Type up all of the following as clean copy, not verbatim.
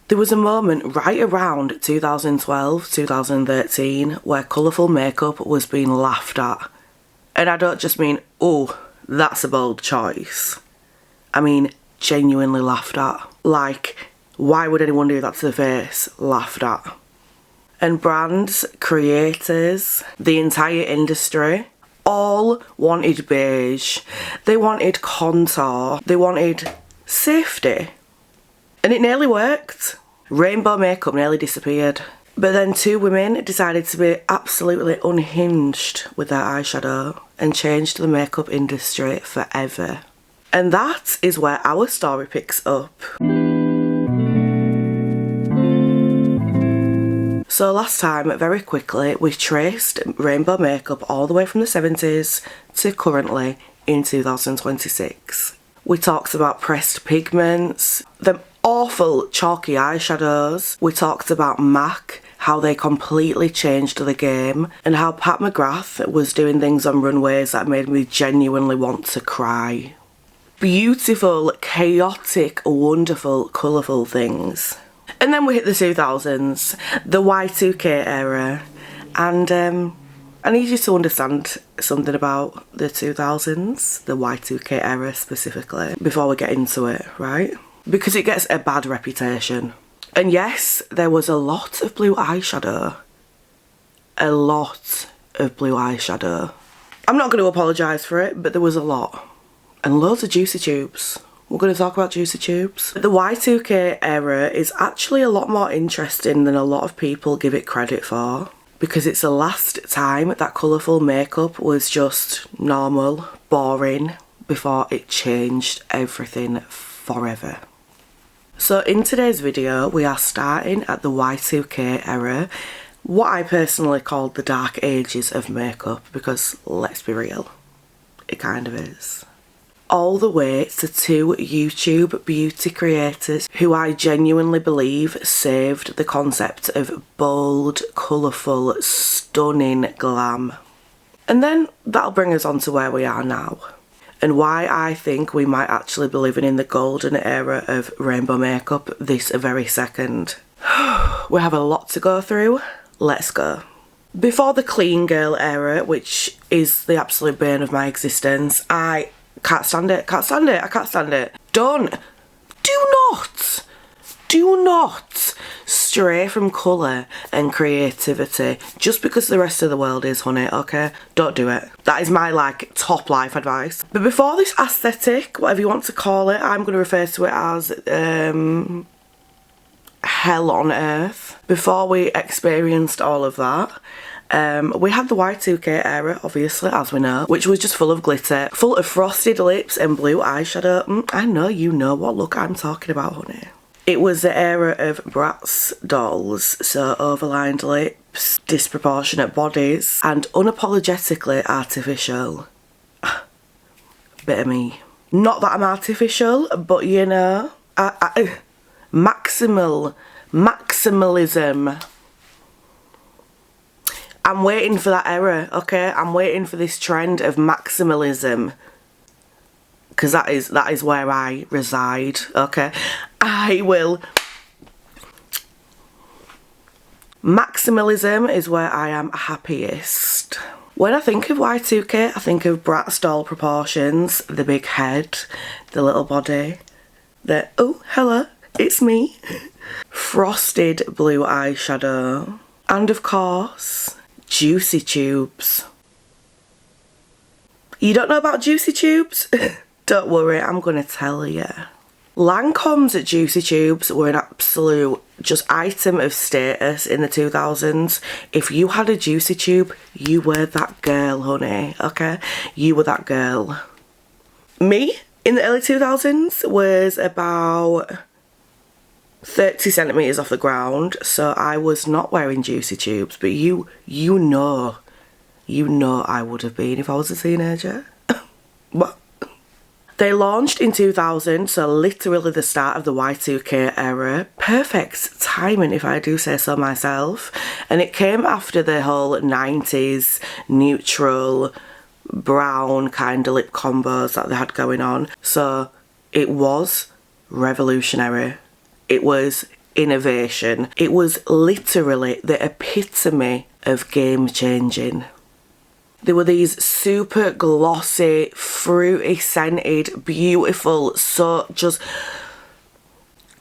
There was a moment right around 2012, 2013 where colourful makeup was being laughed at. And I don't just mean, oh, that's a bold choice. I mean, genuinely laughed at. Like, why would anyone do that to the face? Laughed at. And brands, creators, the entire industry, all wanted beige. They wanted contour. They wanted safety. And it nearly worked. Rainbow makeup nearly disappeared. But then two women decided to be absolutely unhinged with their eyeshadow and changed the makeup industry forever. And that is where our story picks up. So last time, very quickly, we traced rainbow makeup all the way from the 70s to currently in 2026. We talked about pressed pigments, the awful chalky eyeshadows. We talked about MAC, how they completely changed the game, and how Pat McGrath was doing things on runways that made me genuinely want to cry. Beautiful, chaotic, wonderful, colourful things. And then we hit the 2000s, the Y2K era, and I need you to understand something about the 2000s, the Y2K era specifically, before we get into it, right? Because it gets a bad reputation. And yes, there was a lot of blue eyeshadow. A lot of blue eyeshadow. I'm not going to apologise for it, but there was a lot. And loads of juicy tubes. We're going to talk about juicy tubes. The Y2K era is actually a lot more interesting than a lot of people give it credit for, because it's the last time that colourful makeup was just normal, boring, before it changed everything forever. So in today's video, we are starting at the Y2K era, what I personally called the dark ages of makeup, because let's be real, it kind of is. All the way to two YouTube beauty creators who I genuinely believe saved the concept of bold, colourful, stunning glam. And then that'll bring us on to where we are now, and why I think we might actually be living in the golden era of rainbow makeup this very second. We have a lot to go through. Let's go. Before the clean girl era, which is the absolute bane of my existence, I can't stand it, can't stand it, I can't stand it. Do not stray from colour and creativity just because the rest of the world is, honey, okay? Don't do it. That is my, like, top life advice. But before this aesthetic, whatever you want to call it, I'm going to refer to it as hell on earth. Before we experienced all of that, we had the Y2K era, obviously, as we know, which was just full of glitter, full of frosted lips and blue eyeshadow. I know you know what look I'm talking about, honey. It was the era of Bratz dolls, so overlined lips, disproportionate bodies, and unapologetically artificial. Bit of me. Not that I'm artificial, but you know, maximalism. I'm waiting for that era, okay? I'm waiting for this trend of maximalism, because that is where I reside, okay? Maximalism is where I am happiest. When I think of Y2K, I think of Bratz doll proportions, the big head, the little body, the, oh, hello, it's me, frosted blue eyeshadow, and of course, juicy tubes. You don't know about juicy tubes? Don't worry, I'm gonna tell you. Lancome's juicy tubes were an absolute just item of status in the 2000s. If you had a juicy tube, you were that girl, honey, okay? You were that girl. Me, in the early 2000s, was about 30 centimetres off the ground, so I was not wearing juicy tubes, but you know I would have been if I was a teenager. What? They launched in 2000, so literally the start of the Y2K era. Perfect timing, if I do say so myself. And it came after the whole 90s neutral brown kind of lip combos that they had going on. So it was revolutionary. It was innovation. It was literally the epitome of game changing. There were these super glossy, fruity scented, beautiful, so just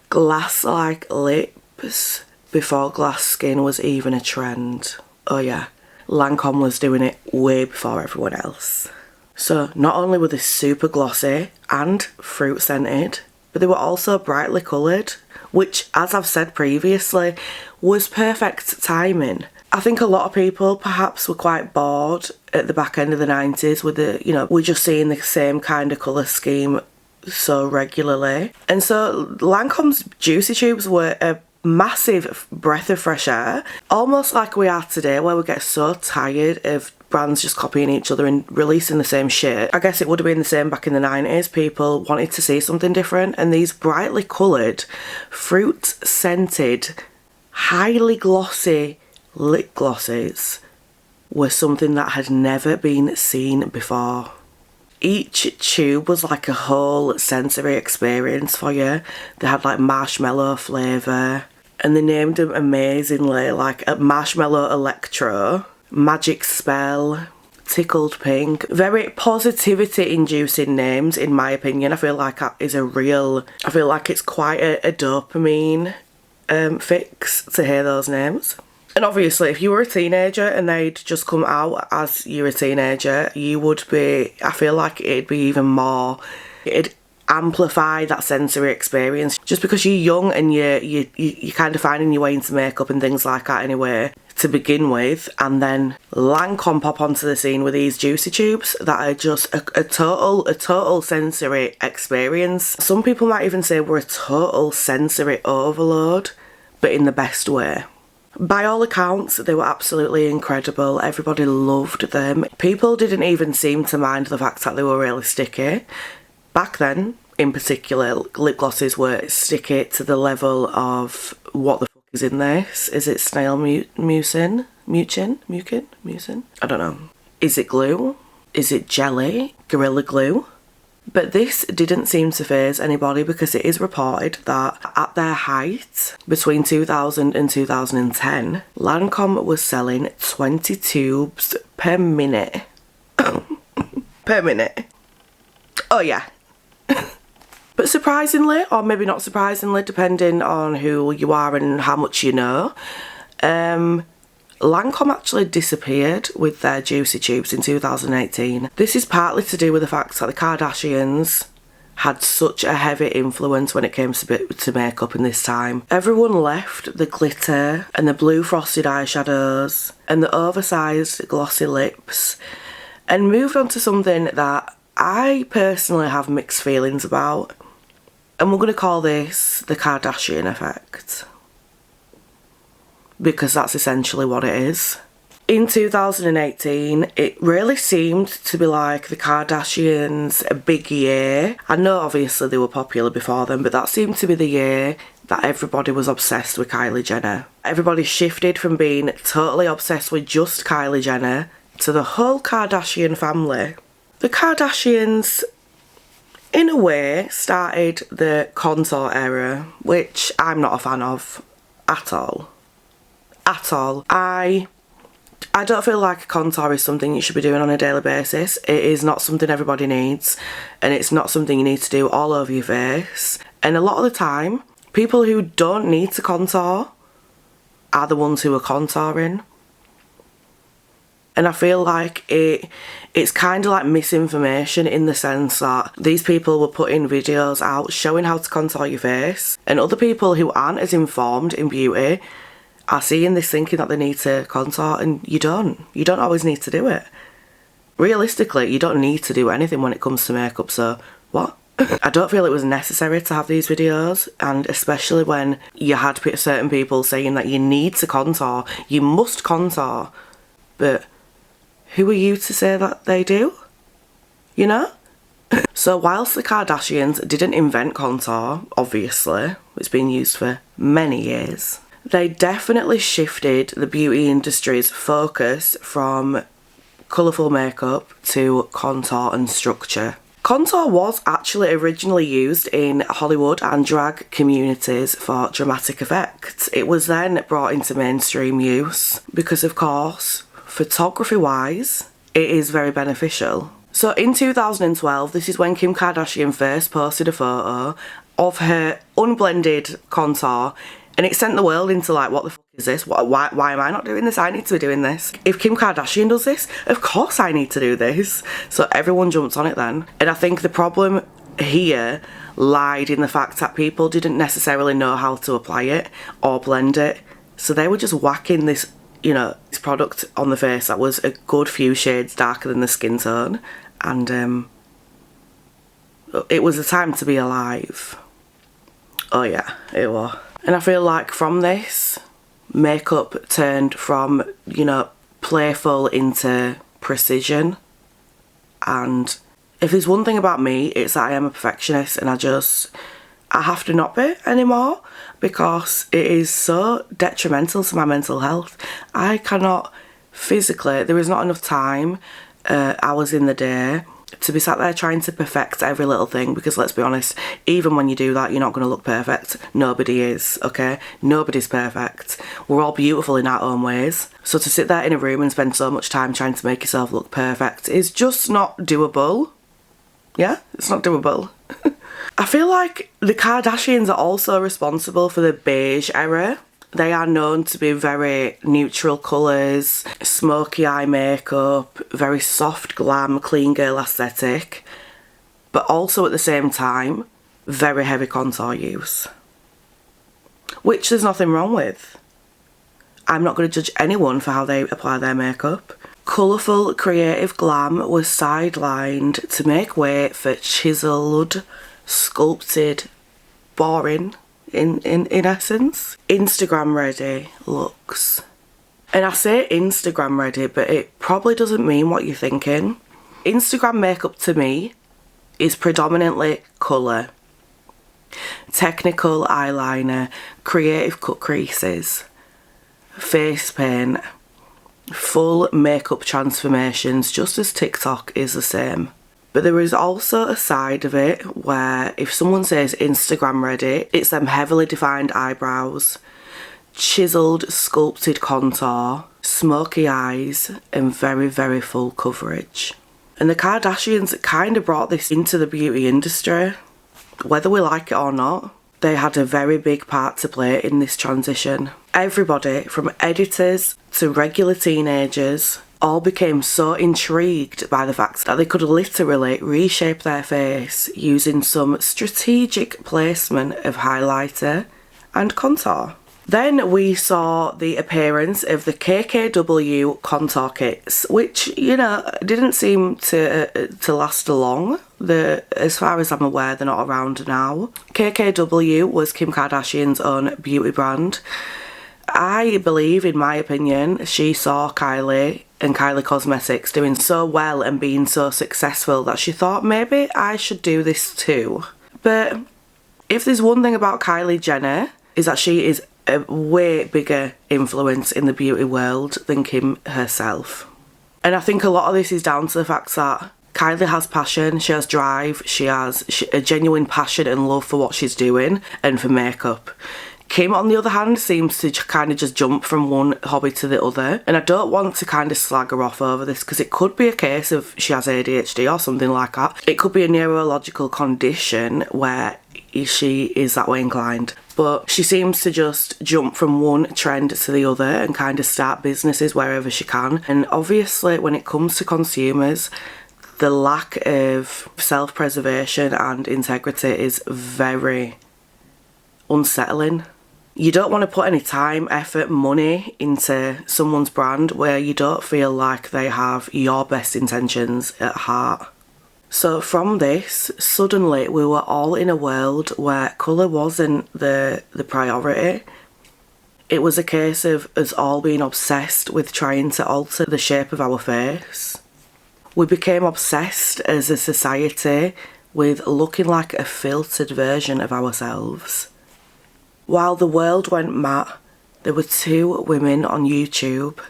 glass-like lips before glass skin was even a trend. Oh yeah, Lancome was doing it way before everyone else. So not only were they super glossy and fruit scented, but they were also brightly coloured, which, as I've said previously, was perfect timing. I think a lot of people perhaps were quite bored at the back end of the 90s with the, you know, we're just seeing the same kind of colour scheme so regularly. And so Lancome's Juicy Tubes were a massive breath of fresh air, almost like we are today, where we get so tired of brands just copying each other and releasing the same shit. I guess it would have been the same back in the 90s. People wanted to see something different, and these brightly coloured, fruit-scented, highly glossy lip glosses were something that had never been seen before. Each tube was like a whole sensory experience for you. They had like marshmallow flavour, and they named them amazingly, like a Marshmallow Electro, Magic Spell, Tickled Pink. Very positivity inducing names, in my opinion. I feel like that is I feel like it's quite a dopamine fix to hear those names. And obviously, if you were a teenager and they'd just come out as you were a teenager, you would be, I feel like it'd be even more, it'd amplify that sensory experience. Just because you're young and you're kind of finding your way into makeup and things like that anyway, to begin with, and then Lancome pop onto the scene with these Juicy Tubes that are just a total sensory experience. Some people might even say we're a total sensory overload, but in the best way. By all accounts, they were absolutely incredible. Everybody loved them. People didn't even seem to mind the fact that they were really sticky. Back then, in particular, lip glosses were sticky to the level of what the fuck is in this? Is it snail mucin? Mucin? I don't know. Is it glue? Is it jelly? Gorilla glue? But this didn't seem to faze anybody, because it is reported that at their height, between 2000 and 2010, Lancome was selling 20 tubes per minute. Per minute. Oh yeah. But surprisingly, or maybe not surprisingly, depending on who you are and how much you know, Lancome actually disappeared with their Juicy Tubes in 2018. This is partly to do with the fact that the Kardashians had such a heavy influence when it came to makeup in this time. Everyone left the glitter and the blue frosted eyeshadows and the oversized glossy lips and moved on to something that I personally have mixed feelings about. And we're going to call this the Kardashian effect, because that's essentially what it is. In 2018, it really seemed to be like the Kardashians' a big year. I know obviously they were popular before them, but that seemed to be the year that everybody was obsessed with Kylie Jenner. Everybody shifted from being totally obsessed with just Kylie Jenner to the whole Kardashian family. The Kardashians, in a way, started the contour era, which I'm not a fan of at all. At all. I don't feel like contour is something you should be doing on a daily basis. It is not something everybody needs, and it's not something you need to do all over your face. And a lot of the time, people who don't need to contour are the ones who are contouring. And I feel like it's kind of like misinformation, in the sense that these people were putting videos out showing how to contour your face, and other people who aren't as informed in beauty are seeing this thinking that they need to contour, and you don't. You don't always need to do it. Realistically, you don't need to do anything when it comes to makeup, so what? I don't feel it was necessary to have these videos, and especially when you had certain people saying that you need to contour, you must contour, but who are you to say that they do? You know? So whilst the Kardashians didn't invent contour, obviously, it's been used for many years, they definitely shifted the beauty industry's focus from colourful makeup to contour and structure. Contour was actually originally used in Hollywood and drag communities for dramatic effect. It was then brought into mainstream use because, of course, photography-wise, it is very beneficial. So in 2012, this is when Kim Kardashian first posted a photo of her unblended contour, and it sent the world into like, what the fuck is this? Why am I not doing this? I need to be doing this. If Kim Kardashian does this, of course I need to do this. So everyone jumped on it then. And I think the problem here lied in the fact that people didn't necessarily know how to apply it or blend it. So they were just whacking this, you know, this product on the face that was a good few shades darker than the skin tone. And it was a time to be alive. Oh yeah, it was. And I feel like from this, makeup turned from, you know, playful into precision. And if there's one thing about me, it's that I am a perfectionist, and I have to not be anymore because it is so detrimental to my mental health. I cannot physically, there is not enough time, hours in the day, to be sat there trying to perfect every little thing, because let's be honest, even when you do that, you're not going to look perfect. Nobody is, okay? Nobody's perfect. We're all beautiful in our own ways. So to sit there in a room and spend so much time trying to make yourself look perfect is just not doable. Yeah, it's not doable. I feel like the Kardashians are also responsible for the beige era. They are known to be very neutral colours, smoky eye makeup, very soft glam, clean girl aesthetic, but also at the same time, very heavy contour use. Which there's nothing wrong with. I'm not going to judge anyone for how they apply their makeup. Colourful, creative glam was sidelined to make way for chiselled, sculpted, boring, in essence, Instagram ready looks. And I say Instagram ready, but it probably doesn't mean what you're thinking. Instagram makeup to me is predominantly colour, technical eyeliner, creative cut creases, face paint, full makeup transformations, just as TikTok is the same. But there is also a side of it where if someone says Instagram ready, it's them heavily defined eyebrows, chiselled, sculpted contour, smoky eyes, and very, very full coverage. And the Kardashians kind of brought this into the beauty industry. Whether we like it or not, they had a very big part to play in this transition. Everybody, from editors to regular teenagers, all became so intrigued by the fact that they could literally reshape their face using some strategic placement of highlighter and contour. Then we saw the appearance of the KKW contour kits, which, you know, didn't seem to last long. As far as I'm aware, they're not around now. KKW was Kim Kardashian's own beauty brand. I believe, in my opinion, she saw Kylie and Kylie Cosmetics doing so well and being so successful that she thought maybe I should do this too. But if there's one thing about Kylie Jenner, is that she is a way bigger influence in the beauty world than Kim herself. And I think a lot of this is down to the fact that Kylie has passion, she has drive, she has a genuine passion and love for what she's doing and for makeup. Kim, on the other hand, seems to kind of just jump from one hobby to the other. And I don't want to kind of slag her off over this, because it could be a case of she has ADHD or something like that. It could be a neurological condition where she is that way inclined. But she seems to just jump from one trend to the other and kind of start businesses wherever she can. And obviously, when it comes to consumers, the lack of self-preservation and integrity is very unsettling. You don't want to put any time, effort, money into someone's brand where you don't feel like they have your best intentions at heart. So from this, suddenly we were all in a world where colour wasn't the priority. It was a case of us all being obsessed with trying to alter the shape of our face. We became obsessed as a society with looking like a filtered version of ourselves. While the world went mad, there were two women on YouTube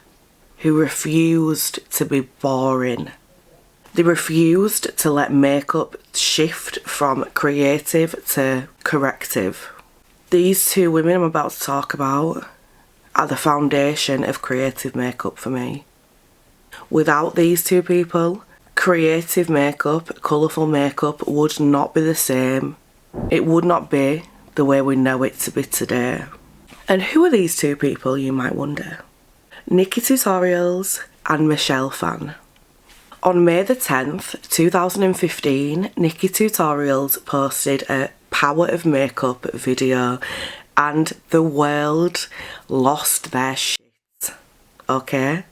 who refused to be boring. They refused to let makeup shift from creative to corrective. These two women I'm about to talk about are the foundation of creative makeup for me. Without these two people, creative makeup, colourful makeup would not be the same. It would not be the way we know it to be today. And who are these two people, you might wonder? Nikkie Tutorials and Michelle Phan. On May the 10th, 2015, Nikkie Tutorials posted a Power of Makeup video and the world lost their shit. Okay?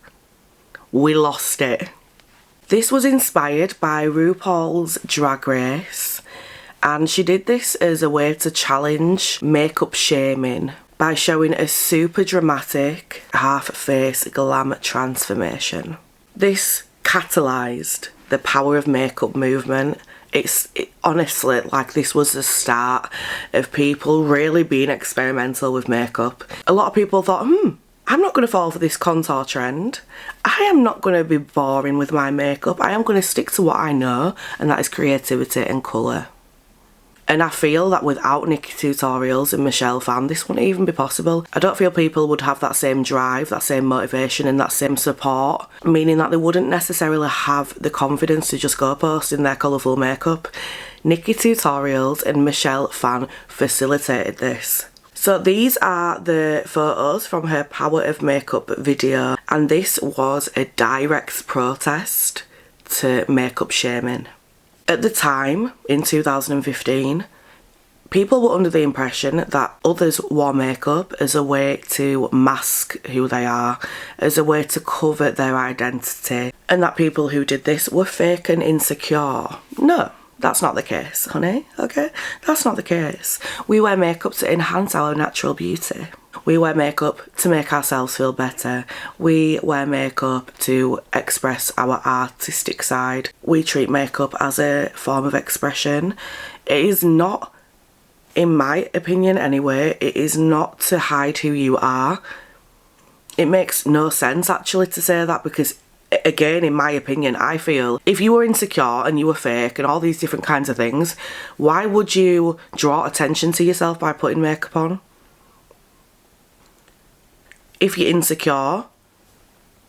We lost it. This was inspired by RuPaul's Drag Race, and she did this as a way to challenge makeup shaming by showing a super dramatic half-face glam transformation. This catalysed the Power of Makeup movement. Honestly, like, this was the start of people really being experimental with makeup. A lot of people thought, I'm not going to fall for this contour trend. I am not going to be boring with my makeup. I am going to stick to what I know, and that is creativity and colour. And I feel that without Nikkie Tutorials and Michelle Phan, this wouldn't even be possible. I don't feel people would have that same drive, that same motivation and that same support, meaning that they wouldn't necessarily have the confidence to just go posting their colourful makeup. Nikkie Tutorials and Michelle Phan facilitated this. So these are the photos from her Power of Makeup video, and this was a direct protest to makeup shaming. At the time, in 2015, people were under the impression that others wore makeup as a way to mask who they are, as a way to cover their identity, and that people who did this were fake and insecure. No, that's not the case, honey, okay? That's not the case. We wear makeup to enhance our natural beauty. We wear makeup to make ourselves feel better. We wear makeup to express our artistic side. We treat makeup as a form of expression. It is not, in my opinion anyway, it is not to hide who you are. It makes no sense actually to say that, because again, in my opinion, I feel if you were insecure and you were fake and all these different kinds of things, why would you draw attention to yourself by putting makeup on? If you're insecure,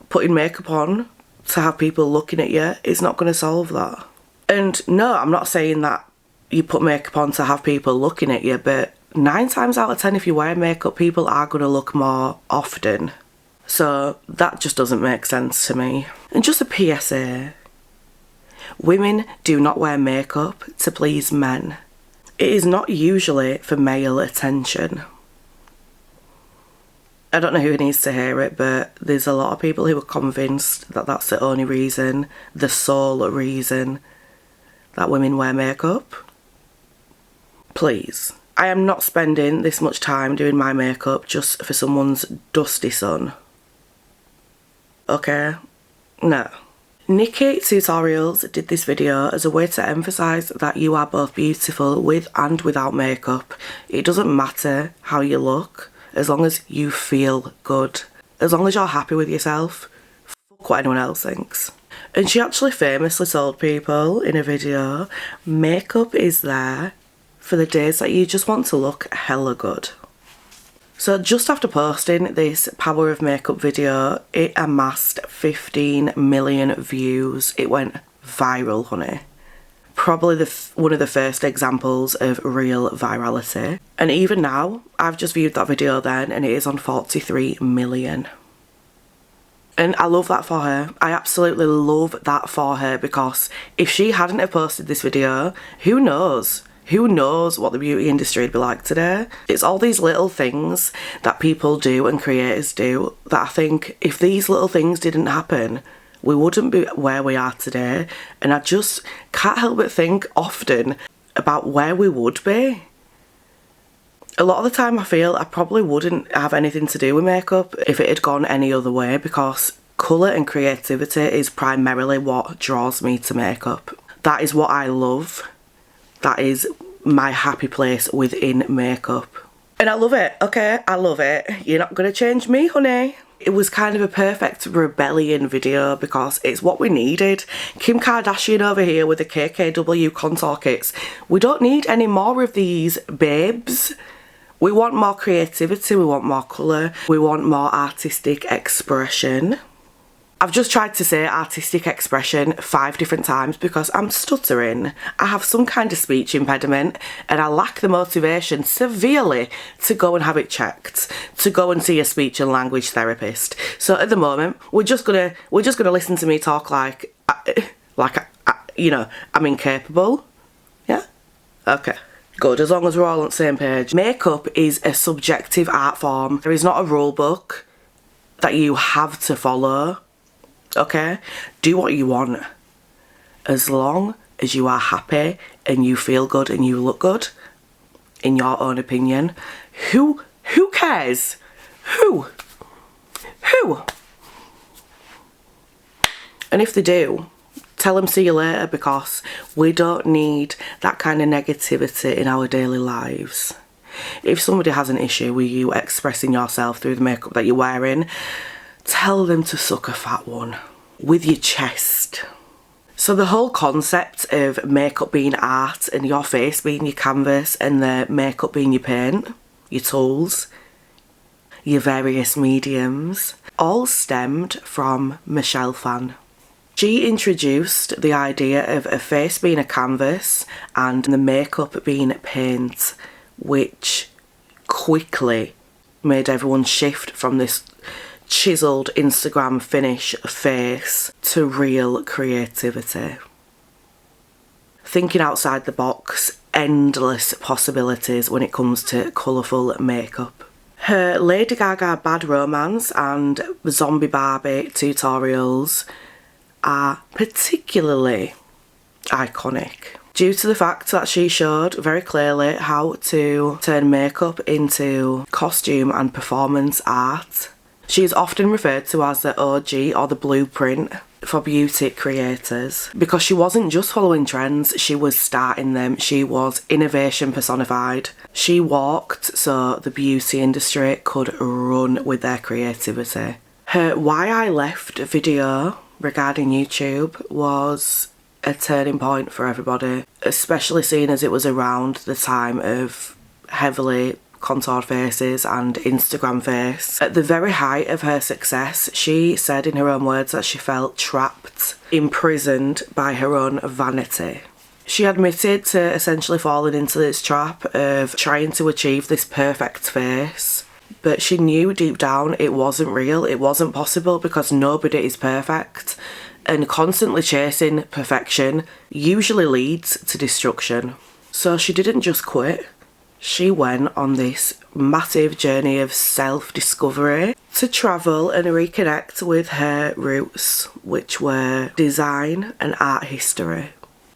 putting makeup on to have people looking at you is not going to solve that. And no, I'm not saying that you put makeup on to have people looking at you, but 9 times out of 10 if you wear makeup, people are going to look more often. So that just doesn't make sense to me. And just a PSA. Women do not wear makeup to please men. It is not usually for male attention. I don't know who needs to hear it, but there's a lot of people who are convinced that that's the only reason, the sole reason, that women wear makeup. Please. I am not spending this much time doing my makeup just for someone's dusty son. Okay? No. Nikkie Tutorials did this video as a way to emphasise that you are both beautiful with and without makeup. It doesn't matter how you look, as long as you feel good. As long as you're happy with yourself, fuck what anyone else thinks. And she actually famously told people in a video, makeup is there for the days that you just want to look hella good. So just after posting this Power of Makeup video, it amassed 15 million views. It went viral, honey. Probably one of the first examples of real virality. And even now, I've just viewed that video then and it is on 43 million. And I love that for her. I absolutely love that for her, because if she hadn't have posted this video, who knows? Who knows what the beauty industry would be like today? It's all these little things that people do and creators do that I think if these little things didn't happen, we wouldn't be where we are today. And I just can't help but think often about where we would be. A lot of the time I feel I probably wouldn't have anything to do with makeup if it had gone any other way, because colour and creativity is primarily what draws me to makeup. That is what I love. That is my happy place within makeup. And I love it, okay? I love it. You're not going to change me, honey. It was kind of a perfect rebellion video because it's what we needed. Kim Kardashian over here with the KKW contour kits. We don't need any more of these babes. We want more creativity, we want more colour, we want more artistic expression. I've just tried to say artistic expression 5 different times because I'm stuttering. I have some kind of speech impediment and I lack the motivation severely to go and have it checked, to go and see a speech and language therapist. So at the moment, we're just gonna listen to me talk like you know, I'm incapable. Yeah? Okay. Good, as long as we're all on the same page. Makeup is a subjective art form. There is not a rule book that you have to follow. Okay? Do what you want. As long as you are happy and you feel good and you look good, in your own opinion. Who cares? Who? And if they do, tell them see you later, because we don't need that kind of negativity in our daily lives. If somebody has an issue with you expressing yourself through the makeup that you're wearing, tell them to suck a fat one with your chest. So the whole concept of makeup being art and your face being your canvas and the makeup being your paint, your tools, your various mediums, all stemmed from Michelle Phan. She introduced the idea of a face being a canvas and the makeup being paint, which quickly made everyone shift from this chiselled Instagram finish face to real creativity. Thinking outside the box, endless possibilities when it comes to colourful makeup. Her Lady Gaga Bad Romance and Zombie Barbie tutorials are particularly iconic due to the fact that she showed very clearly how to turn makeup into costume and performance art. She is often referred to as the OG or the blueprint for beauty creators because she wasn't just following trends, she was starting them. She was innovation personified. She walked so the beauty industry could run with their creativity. Her Why I Left video regarding YouTube was a turning point for everybody, especially seeing as it was around the time of heavily contoured faces and Instagram face. At the very height of her success, she said in her own words that she felt trapped, imprisoned by her own vanity. She admitted to essentially falling into this trap of trying to achieve this perfect face, but she knew deep down it wasn't real, it wasn't possible, because nobody is perfect, and constantly chasing perfection usually leads to destruction. So she didn't just quit. She went on this massive journey of self-discovery to travel and reconnect with her roots, which were design and art history.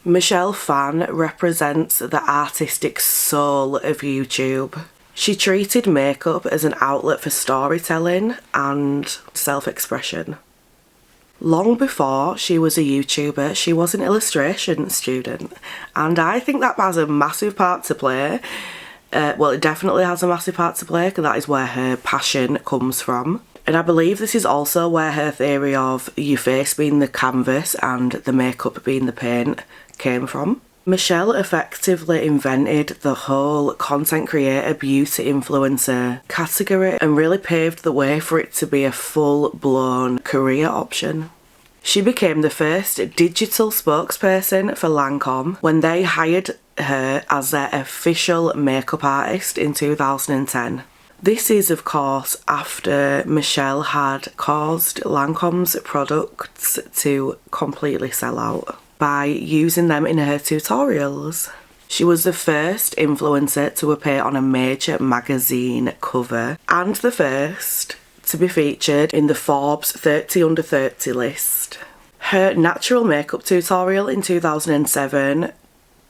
Michelle Phan represents the artistic soul of YouTube. She treated makeup as an outlet for storytelling and self-expression. Long before she was a YouTuber, she was an illustration student, and I think that has a massive part to play. Well, it definitely has a massive part to play because that is where her passion comes from. And I believe this is also where her theory of your face being the canvas and the makeup being the paint came from. Michelle effectively invented the whole content creator, beauty influencer category and really paved the way for it to be a full-blown career option. She became the first digital spokesperson for Lancome when they hired her as their official makeup artist in 2010. This is of course after Michelle had caused Lancome's products to completely sell out by using them in her tutorials. She was the first influencer to appear on a major magazine cover and the first to be featured in the Forbes 30 Under 30 list. Her natural makeup tutorial in 2007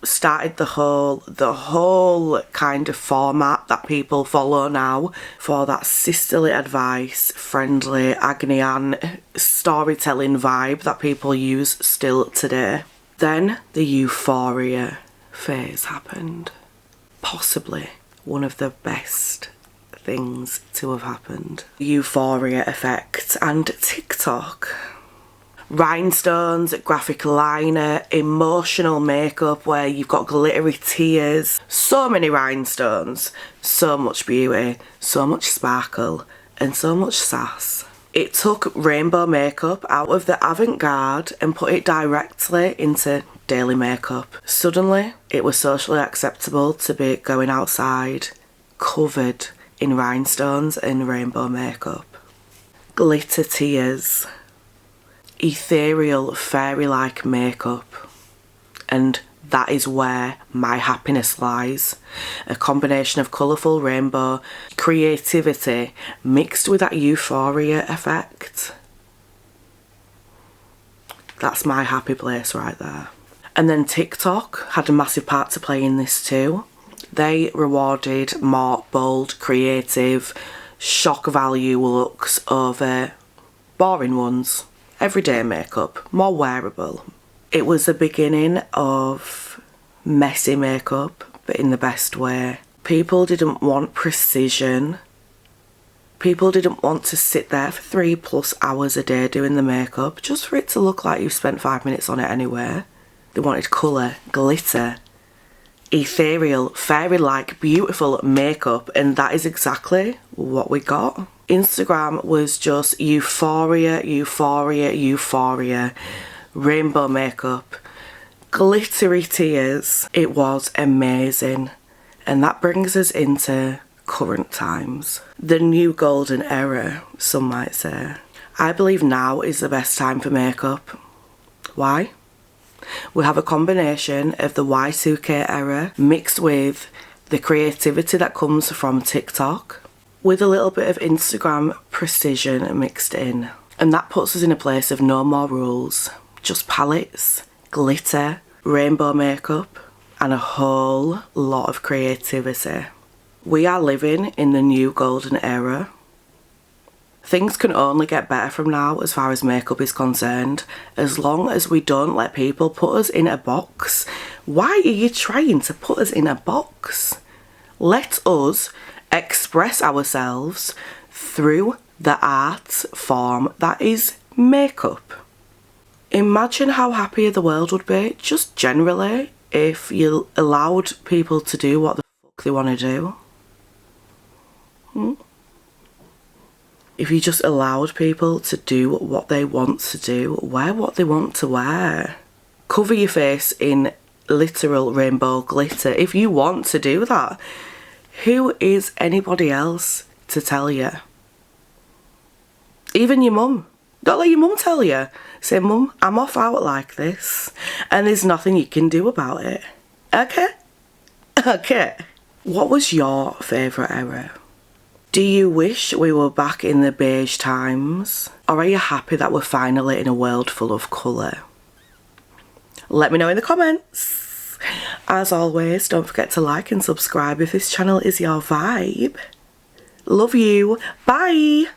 started the whole kind of format that people follow now for that sisterly advice, friendly, agony aunt storytelling vibe that people use still today. Then the Euphoria phase happened. Possibly one of the best things to have happened. Euphoria effect and TikTok. Rhinestones, graphic liner, emotional makeup where you've got glittery tears. So many rhinestones, so much beauty, so much sparkle, and so much sass. It took rainbow makeup out of the avant-garde and put it directly into daily makeup. Suddenly, it was socially acceptable to be going outside covered in rhinestones and rainbow makeup. Glitter tears. Ethereal, fairy-like makeup. And that is where my happiness lies. A combination of colourful rainbow creativity mixed with that euphoria effect. That's my happy place right there. And then TikTok had a massive part to play in this too. They rewarded more bold, creative, shock value looks over boring ones. Everyday makeup, more wearable. It was the beginning of messy makeup, but in the best way. People didn't want precision. People didn't want to sit there for 3+ hours a day doing the makeup just for it to look like you've spent 5 minutes on it anyway. They wanted colour, glitter, ethereal, fairy-like, beautiful makeup, and that is exactly what we got. Instagram was just euphoria, euphoria, euphoria. Rainbow makeup, glittery tears. It was amazing. And that brings us into current times. The new golden era, some might say. I believe now is the best time for makeup. Why? We have a combination of the Y2K era mixed with the creativity that comes from TikTok with a little bit of Instagram precision mixed in. And that puts us in a place of no more rules. Just palettes, glitter, rainbow makeup, and a whole lot of creativity. We are living in the new golden era. Things can only get better from now as far as makeup is concerned, as long as we don't let people put us in a box. Why are you trying to put us in a box? Let us express ourselves through the art form that is makeup. Imagine how happy the world would be, just generally, if you allowed people to do what the fuck they want to do. If you just allowed people to do what they want to do, wear what they want to wear. Cover your face in literal rainbow glitter if you want to do that. Who is anybody else to tell you? Even your mum. Don't let your mum tell you. Say, Mum, I'm off out like this and there's nothing you can do about it. Okay? Okay. What was your favourite era? Do you wish we were back in the beige times? Or are you happy that we're finally in a world full of colour? Let me know in the comments. As always, don't forget to like and subscribe if this channel is your vibe. Love you. Bye.